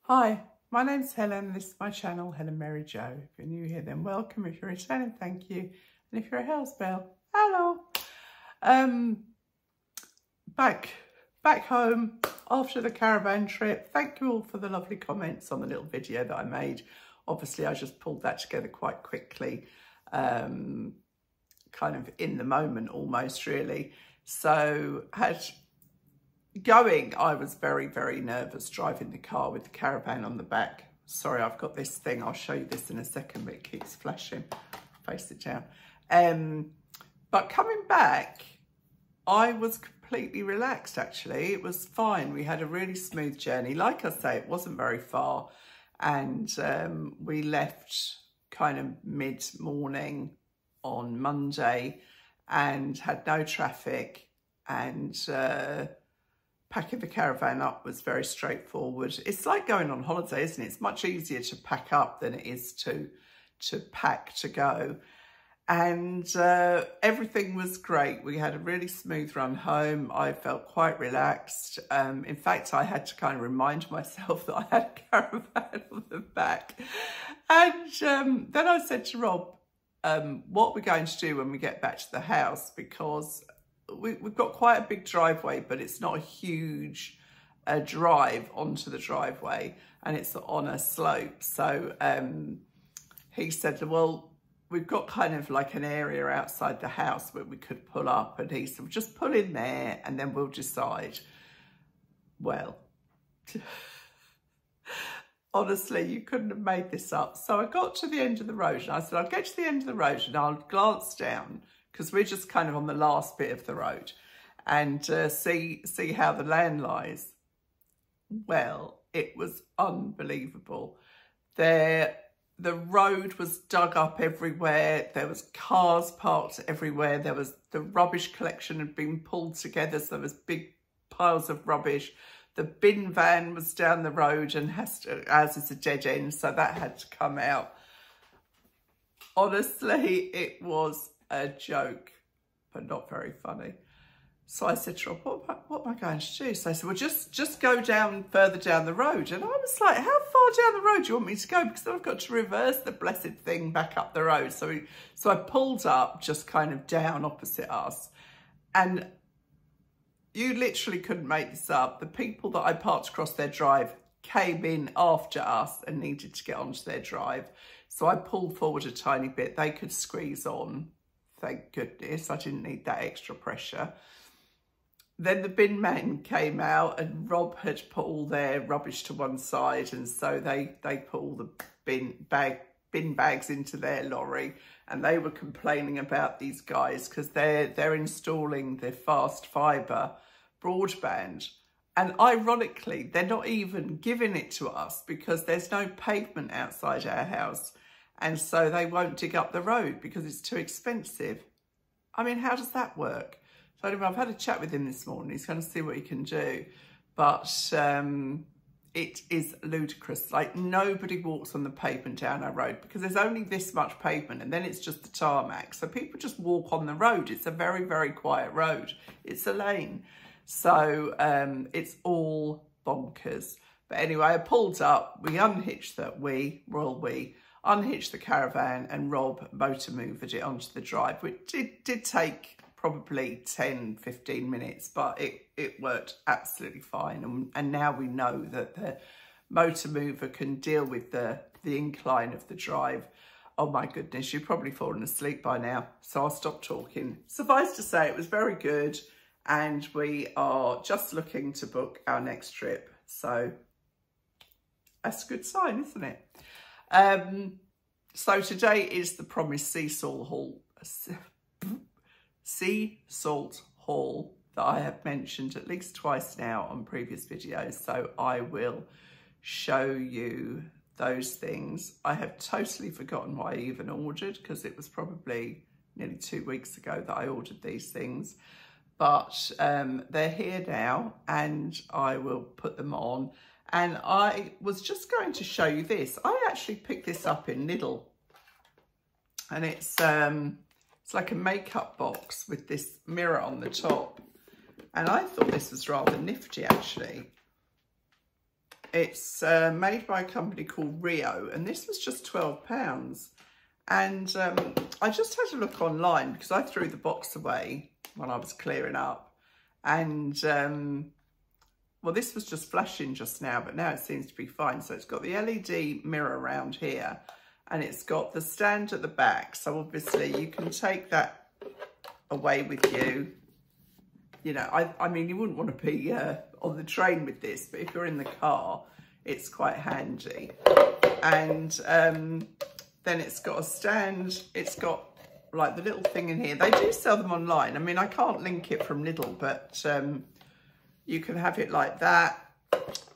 Hi, my name's Helen. This is my channel, HelenMaryJo. If you're new here, then welcome. If you're returning, thank you. And if you're a house belle, hello. Back home after the caravan trip. Thank you all for the lovely comments on the little video that I made. Obviously, I just pulled that together quite quickly, kind of in the moment almost, really. So I was very, very nervous driving the car with the caravan on the back. Sorry, I've got this thing. I'll show you this in a second, but it keeps flashing. Face it down. But coming back, I was completely relaxed, actually. It was fine. We had a really smooth journey. Like I say, it wasn't very far. And we left kind of mid-morning on Monday and had no traffic, and packing the caravan up was very straightforward. It's like going on holiday, isn't it? It's much easier to pack up than it is to pack to go. And everything was great. We had a really smooth run home. I felt quite relaxed. In fact, I had to kind of remind myself that I had a caravan on the back. And then I said to Rob, what we're going to do when we get back to the house, because we've got quite a big driveway, but it's not a huge drive onto the driveway, and it's on a slope. So he said, well, we've got kind of like an area outside the house where we could pull up, and he said, just pull in there and then we'll decide. Well, honestly, you couldn't have made this up. So I got to the end of the road and I said, I'll get to the end of the road and I'll glance down, because we're just kind of on the last bit of the road, and see how the land lies. Well, it was unbelievable. The road was dug up everywhere. There was cars parked everywhere. There was, the rubbish collection had been pulled together, so there was big piles of rubbish. The bin van was down the road, and as is a dead end, so that had to come out. Honestly, it was a joke, but not very funny. So I said to Rob, what am I going to do? So I said, well, just go further down the road. And I was like, how far down the road do you want me to go? Because then I've got to reverse the blessed thing back up the road. So I pulled up just kind of down opposite us. And you literally couldn't make this up. The people that I parked across their drive came in after us and needed to get onto their drive. So I pulled forward a tiny bit. They could squeeze on. Thank goodness, I didn't need that extra pressure. Then the bin men came out, and Rob had put all their rubbish to one side, and so they put all the bin bags into their lorry, and they were complaining about these guys because they're installing the fast fibre broadband. And ironically, they're not even giving it to us because there's no pavement outside our house. And so they won't dig up the road because it's too expensive. I mean, how does that work? So anyway, I've had a chat with him this morning. He's going to see what he can do. But it is ludicrous. Like, nobody walks on the pavement down our road because there's only this much pavement, and then it's just the tarmac. So people just walk on the road. It's a very, very quiet road. It's a lane. So it's all bonkers. But anyway, I pulled up. We unhitched unhitched the caravan, and Rob motor movered it onto the drive, which did take probably 10-15 minutes, but it worked absolutely fine. And now we know that the motor mover can deal with the incline of the drive. Oh my goodness, you've probably fallen asleep by now, so I'll stop talking. Suffice to say, it was very good, and we are just looking to book our next trip. So that's a good sign, isn't it? So today is the promised sea salt haul that I have mentioned at least twice now on previous videos. So I will show you those things. I have totally forgotten what I even ordered, because it was probably nearly 2 weeks ago that I ordered these things. But they're here now, and I will put them on. And I was just going to show you this. I actually picked this up in Lidl, and it's like a makeup box with this mirror on the top. And I thought this was rather nifty, actually. It's made by a company called Rio, and this was just £12. And I just had a look online because I threw the box away when I was clearing up. And, well, this was just flashing just now, but now it seems to be fine. So it's got the LED mirror around here, and it's got the stand at the back. So obviously you can take that away with you. You know, I mean, you wouldn't want to be on the train with this, but if you're in the car, it's quite handy. And then it's got a stand. It's got like the little thing in here. They do sell them online. I mean, I can't link it from Lidl, but you can have it like that,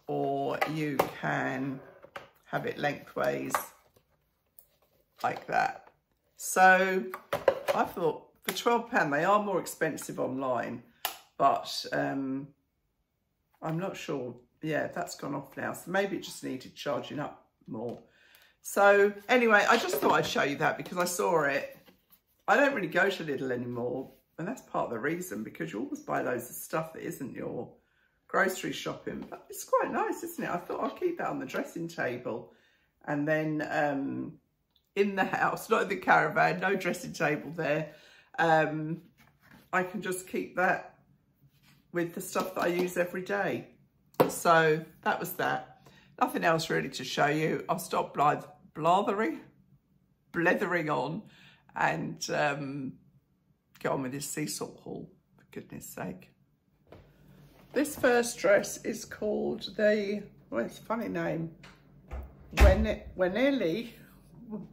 or you can have it lengthways like that. So I thought for £12, they are more expensive online, but I'm not sure. Yeah, that's gone off now. So maybe it just needed charging up more. So anyway, I just thought I'd show you that because I saw it. I don't really go to Lidl anymore, and that's part of the reason, because you always buy loads of stuff that isn't your grocery shopping. But it's quite nice, isn't it? I thought I'll keep that on the dressing table, and then in the house, not in the caravan, no dressing table there. I can just keep that with the stuff that I use every day. So that was that. Nothing else really to show you. I'll stop blethering on and get on with this SEASALT haul, for goodness sake. This first dress is called the, well, it's a funny name, Wennili. I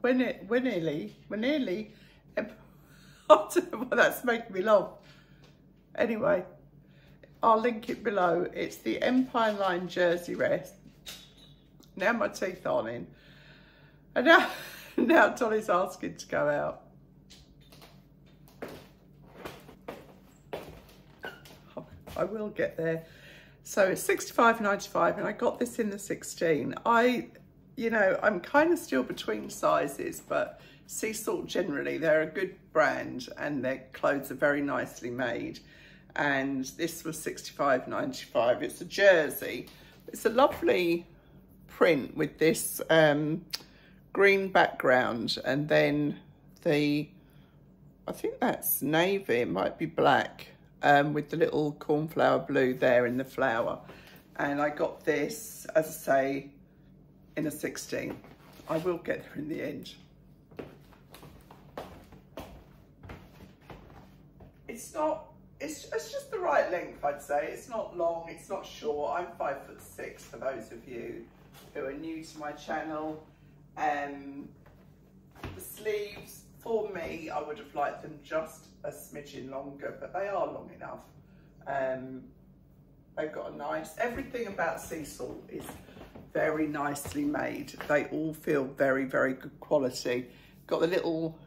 don't know why that's making me laugh. Anyway, I'll link it below. It's the Empire Line jersey rest. Now my teeth aren't in. And now Dolly's asking to go out. I will get there. So it's $65.95, and I got this in the 16. You know, I'm kind of still between sizes, but SEASALT generally, they're a good brand and their clothes are very nicely made. And this was $65.95. It's a jersey. It's a lovely print with this green background, and then I think that's navy, it might be black, with the little cornflower blue there in the flower. And I got this, as I say, in a 16. I will get there in the end. It's just the right length, I'd say. It's not long, it's not short. I'm 5'6" for those of you who are new to my channel. The sleeves, for me, I would have liked them just a smidgen longer, but they are long enough. They've got a nice, everything about SEASALT is very nicely made. They all feel very, very good quality. Got the little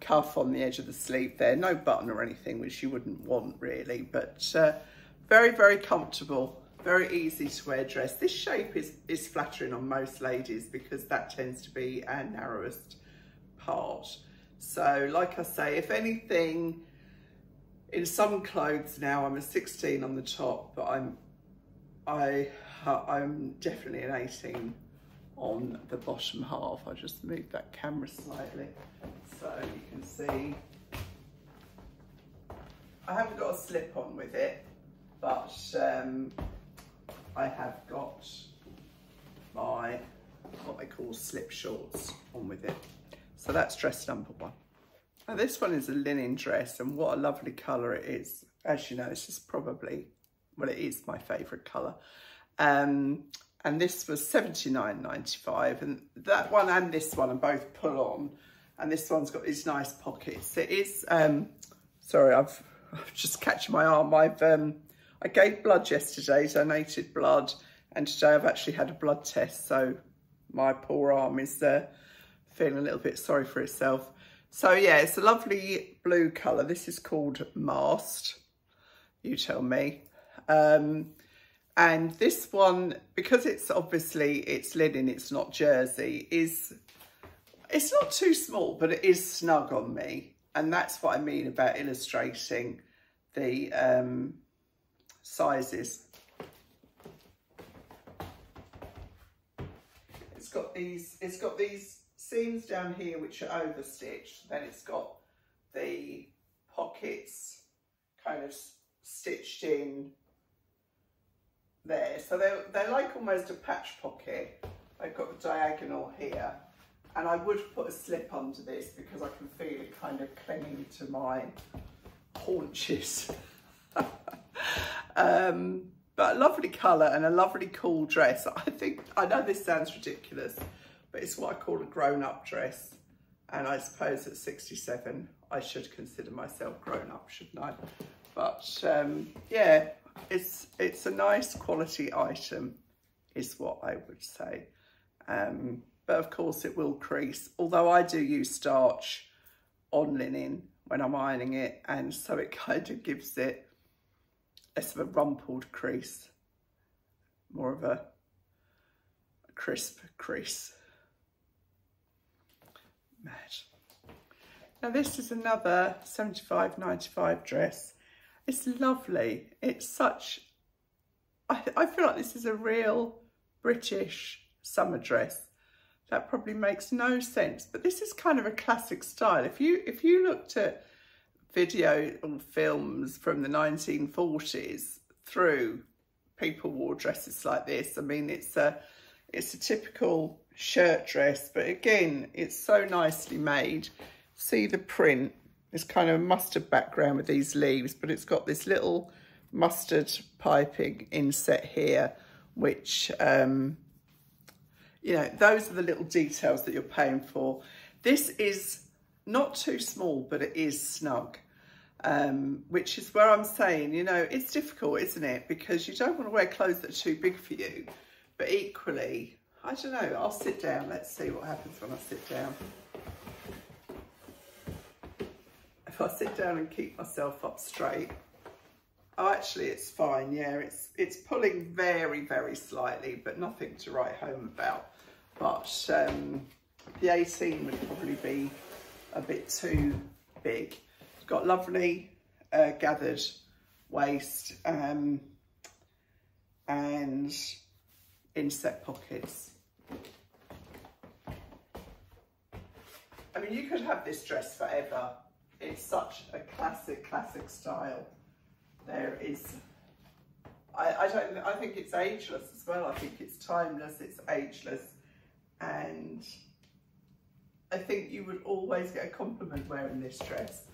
cuff on the edge of the sleeve there, no button or anything, which you wouldn't want really, but very, very comfortable, very easy to wear dress. This shape is flattering on most ladies because that tends to be our narrowest part. So like I say, if anything, in some clothes now I'm a 16 on the top, but I'm definitely an 18 on the bottom half. I just moved that camera slightly so you can see. I haven't got a slip on with it, but I have got my, what they call slip shorts on with it. So that's dress number one. Now this one is a linen dress, and what a lovely colour it is. As you know, this is probably, well, it is my favourite colour. And this was $79.95, and that one and this one are both pull on, and this one's got these nice pockets. It is, sorry, I've just catching my arm. I gave blood yesterday, donated blood, and today I've actually had a blood test, so my poor arm is feeling a little bit sorry for itself. So yeah, it's a lovely blue colour. This is called Mast, you tell me. And this one, because it's obviously, it's linen, it's not jersey, it's not too small, but it is snug on me. And that's what I mean about illustrating the sizes. It's got these seams down here which are overstitched. Then it's got the pockets kind of stitched in there. So they're like almost a patch pocket. They've got the diagonal here. And I would put a slip under this because I can feel it kind of clinging to my haunches. But a lovely colour and a lovely cool dress. I know this sounds ridiculous, but it's what I call a grown-up dress. And I suppose at 67, I should consider myself grown up, shouldn't I? But yeah, it's a nice quality item, is what I would say. But of course it will crease, although I do use starch on linen when I'm ironing it, and so it kind of gives it less of a rumpled crease, more of a crisp crease. Mad. Now this is another 75-95 dress. It's lovely. It's such, I feel like this is a real British summer dress. That probably makes no sense, but this is kind of a classic style. If you looked at video or films from the 1940s through, people wore dresses like this. I mean, it's a typical shirt dress, but again, it's so nicely made. See the print, it's kind of a mustard background with these leaves, but it's got this little mustard piping inset here, which, you know, those are the little details that you're paying for. This is not too small, but it is snug, which is where I'm saying, you know, it's difficult, isn't it? Because you don't want to wear clothes that are too big for you, but equally, I don't know, I'll sit down. Let's see what happens when I sit down. If I sit down and keep myself up straight, oh, actually it's fine. Yeah, it's pulling very, very slightly, but nothing to write home about. But the 18 would probably be a bit too big. It's got lovely gathered waist and inset pockets. I mean, you could have this dress forever. It's such a classic style. There is, I think it's ageless as well. I think it's timeless, it's ageless. And I think you would always get a compliment wearing this dress.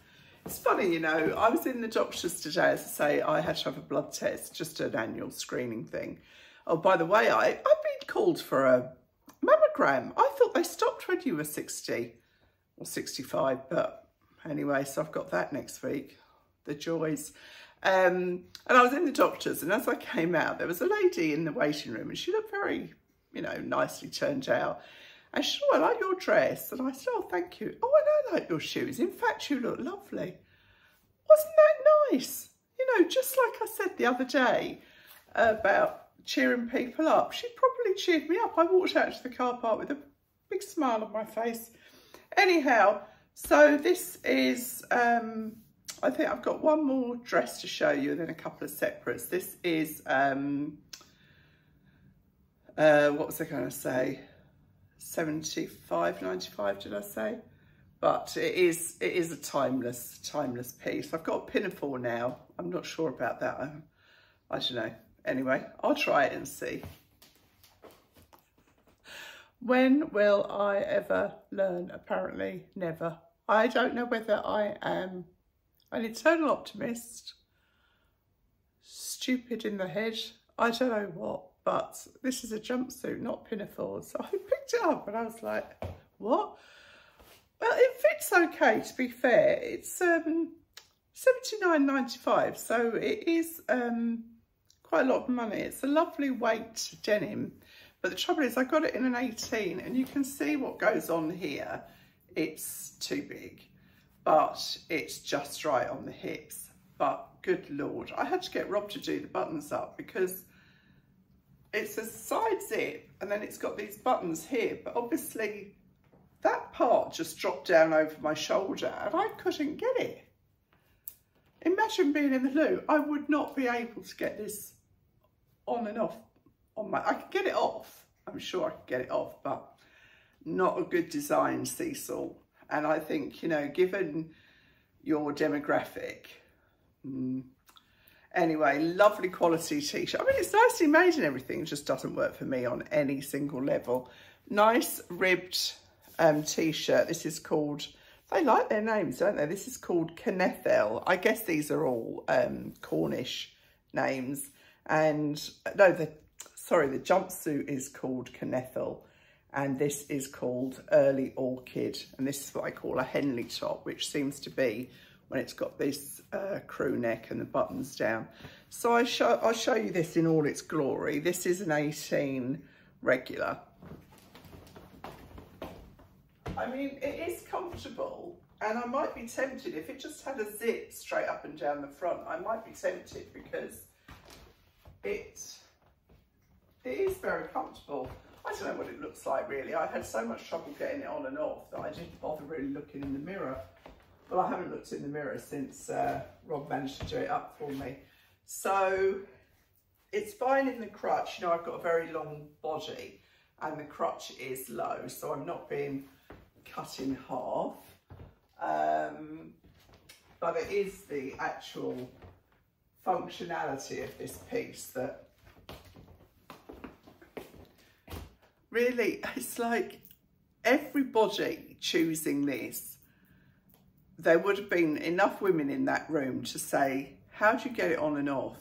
It's funny, you know, I was in the doctor's today, as I say, I had to have a blood test, just an annual screening thing. Oh, by the way, I've been called for a mammogram. I thought they stopped when you were 60 or 65, but anyway, so I've got that next week, the joys. And I was in the doctor's, and as I came out, there was a lady in the waiting room, and she looked very, you know, nicely turned out. And she said, oh, I like your dress. And I said, oh, thank you. Oh, and I like your shoes. In fact, you look lovely. Wasn't that nice? You know, just like I said the other day about cheering people up. She probably cheered me up. I walked out to the car park with a big smile on my face. Anyhow, so this is, I think I've got one more dress to show you and then a couple of separates. This is, what was I going to say? 75-95, did I say? But it is a timeless piece. I've got a pinafore now. I'm not sure about that. I don't know. Anyway, I'll try it and see. When will I ever learn? Apparently never. I don't know whether I am an eternal optimist, stupid in the head, I don't know what, but this is a jumpsuit, not pinafore. So I picked it up and I was like, what? Well, it fits okay, to be fair. It's $79.95, so it is quite a lot of money. It's a lovely weight denim, but the trouble is I got it in an 18, and you can see what goes on here. It's too big, but it's just right on the hips. But good Lord, I had to get Rob to do the buttons up because it's a side zip and then it's got these buttons here, but obviously that part just dropped down over my shoulder and I couldn't get it. Imagine being in the loo. I would not be able to get this on and off on my, I could get it off, I'm sure I could get it off, but not a good design, SEASALT. And I think, you know, given your demographic, anyway, lovely quality t-shirt. I mean, it's nicely made and everything, it just doesn't work for me on any single level. Nice ribbed t-shirt. This is called, they like their names, don't they? This is called Kenethel. I guess these are all Cornish names. And no, the jumpsuit is called Kenethel, and this is called Early Orchid, and this is what I call a Henley top, which seems to be when it's got this crew neck and the buttons down. So I'll show you this in all its glory. This is an 18 regular. I mean, it is comfortable, and I might be tempted, if it just had a zip straight up and down the front, I might be tempted because it is very comfortable. I don't know what it looks like really. I had so much trouble getting it on and off that I didn't bother really looking in the mirror. Well, I haven't looked in the mirror since Rob managed to do it up for me. So it's fine in the crutch. You know, I've got a very long body and the crutch is low, so I'm not being cut in half. But it is the actual functionality of this piece that really, it's like everybody choosing this, there would have been enough women in that room to say, how do you get it on and off?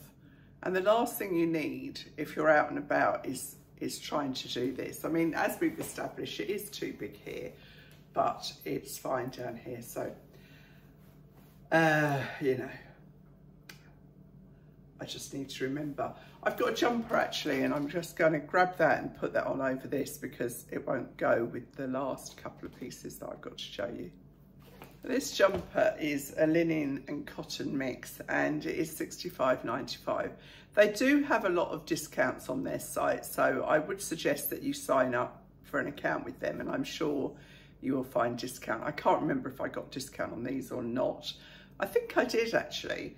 And the last thing you need if you're out and about is trying to do this. I mean, as we've established, it is too big here, but it's fine down here. So, you know, I just need to remember. I've got a jumper actually, and I'm just going to grab that and put that on over this because it won't go with the last couple of pieces that I've got to show you. This jumper is a linen and cotton mix, and it is $65.95. They do have a lot of discounts on their site, so I would suggest that you sign up for an account with them, and I'm sure you will find discount. I can't remember if I got discount on these or not. I think I did actually.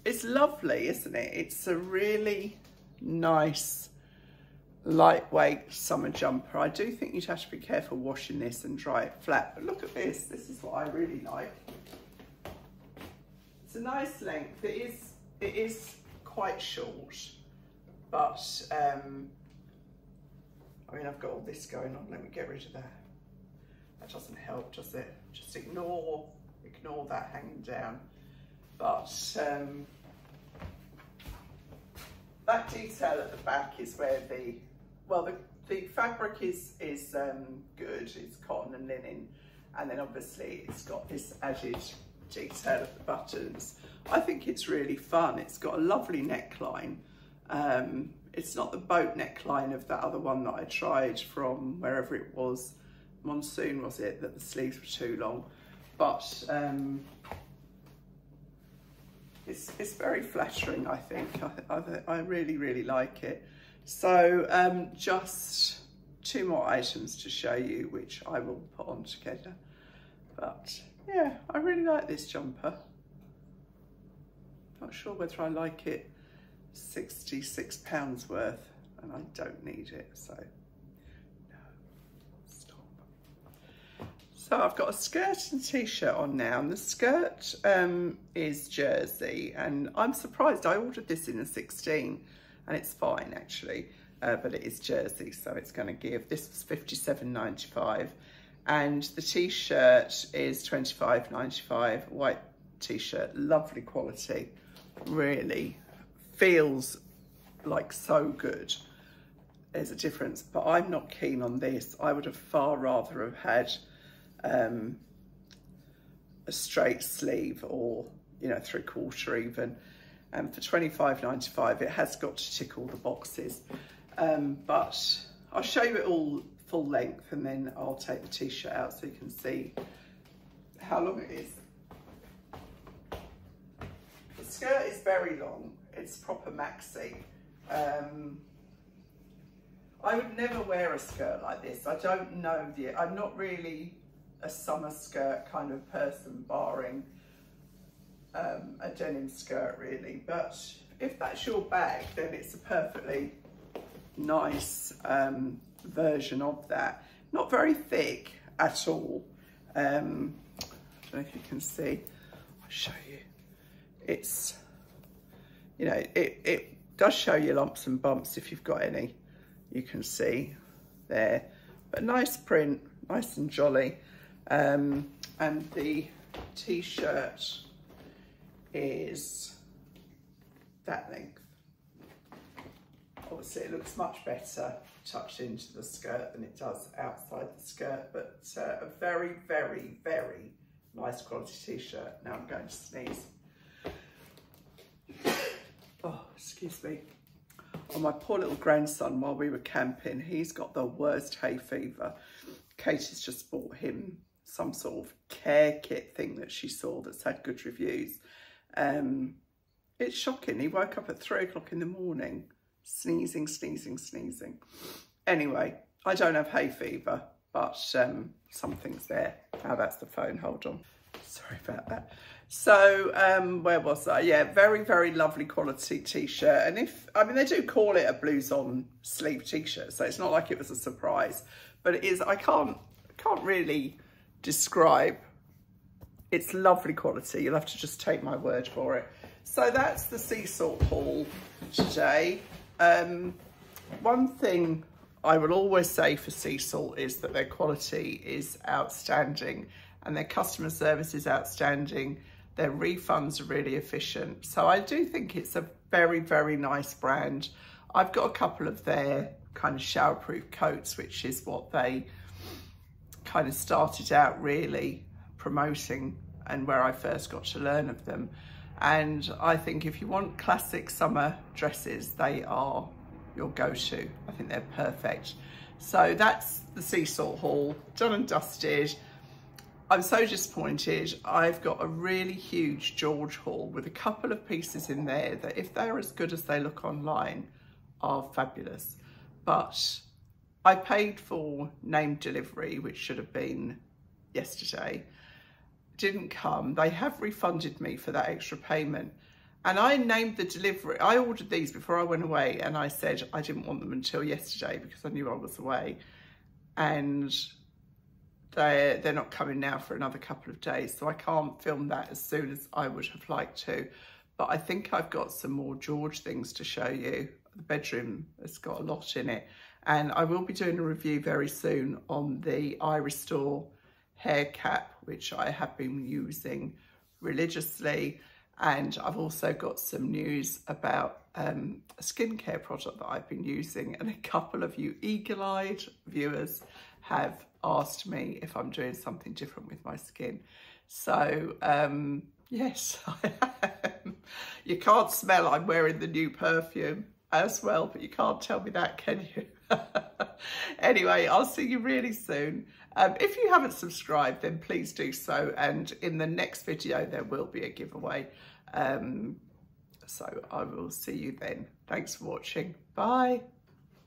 It's lovely, isn't it? It's a really nice, lightweight summer jumper. I do think you'd have to be careful washing this and dry it flat, but look at this. This is what I really like. It's a nice length. It is quite short, but I mean, I've got all this going on. Let me get rid of that. That doesn't help, does it? Just ignore that hanging down. But that detail at the back is where the fabric is good. It's cotton and linen, and then obviously it's got this added detail at the buttons. I think it's really fun. It's got a lovely neckline. It's not the boat neckline of that other one that I tried from wherever it was, Monsoon was it, that the sleeves were too long, but it's very flattering, I think. I really, really like it. So just two more items to show you, which I will put on together. But yeah, I really like this jumper. Not sure whether I like it £66 worth, and I don't need it, so no, stop. So I've got a skirt and t-shirt on now, and the skirt is jersey, and I'm surprised. I ordered this in a 16 and it's fine actually, but it is jersey, so it's going to give. This was $57.95, and the t-shirt is $25.95. White t-shirt, lovely quality, really feels like so good. There's a difference, but I'm not keen on this. I would have far rather have had a straight sleeve, or, you know, 3/4 even. And for $25.95, it has got to tick all the boxes. But I'll show you it all full length, and then I'll take the t-shirt out so you can see how long it is. The skirt is very long. It's proper maxi. I would never wear a skirt like this. I don't know I'm not really a summer skirt kind of person, barring a denim skirt really. But if that's your bag, then it's a perfectly nice version of that. Not very thick at all. I don't know if you can see. I'll show you. It's, you know, it does show you lumps and bumps if you've got any. You can see there. But nice print, nice and jolly. And the t-shirt is that length. Obviously it looks much better tucked into the skirt than it does outside the skirt, but a very, very, very nice quality t-shirt. Now I'm going to sneeze. Oh, excuse me. Oh, my poor little grandson, while we were camping, he's got the worst hay fever. Katie's just bought him some sort of care kit thing that she saw that's had good reviews. It's shocking. He woke up at 3 o'clock in the morning, sneezing, sneezing, sneezing. Anyway, I don't have hay fever, but something's there. Oh, that's the phone. Hold on. Sorry about that. So, where was I? Yeah, very, very lovely quality t-shirt. And I mean, they do call it a Blouson sleeve t-shirt, so it's not like it was a surprise. But it is, I can't really describe. It's lovely quality. You'll have to just take my word for it. So that's the SEASALT haul today. One thing I will always say for SEASALT is that their quality is outstanding and their customer service is outstanding. Their refunds are really efficient. So I do think it's a very, very nice brand. I've got a couple of their kind of showerproof coats, which is what they kind of started out really promoting and where I first got to learn of them. And I think if you want classic summer dresses, they are your go-to. I think they're perfect. So that's the SEASALT haul, done and dusted. I'm so disappointed. I've got a really huge George haul with a couple of pieces in there that, if they're as good as they look online, are fabulous. But I paid for named delivery, which should have been yesterday. Didn't come. They have refunded me for that extra payment. And I named the delivery. I ordered these before I went away, and I said I didn't want them until yesterday because I knew I was away. And they're not coming now for another couple of days, so I can't film that as soon as I would have liked to. But I think I've got some more George things to show you. The bedroom has got a lot in it. And I will be doing a review very soon on the iRestore hair cap, which I have been using religiously. And I've also got some news about a skincare product that I've been using. And a couple of you eagle-eyed viewers have asked me if I'm doing something different with my skin. So, yes, I am. You can't smell I'm wearing the new perfume as well, but you can't tell me that, can you? Anyway, I'll see you really soon. If you haven't subscribed, then please do so. And in the next video, there will be a giveaway. So I will see you then. Thanks for watching. Bye.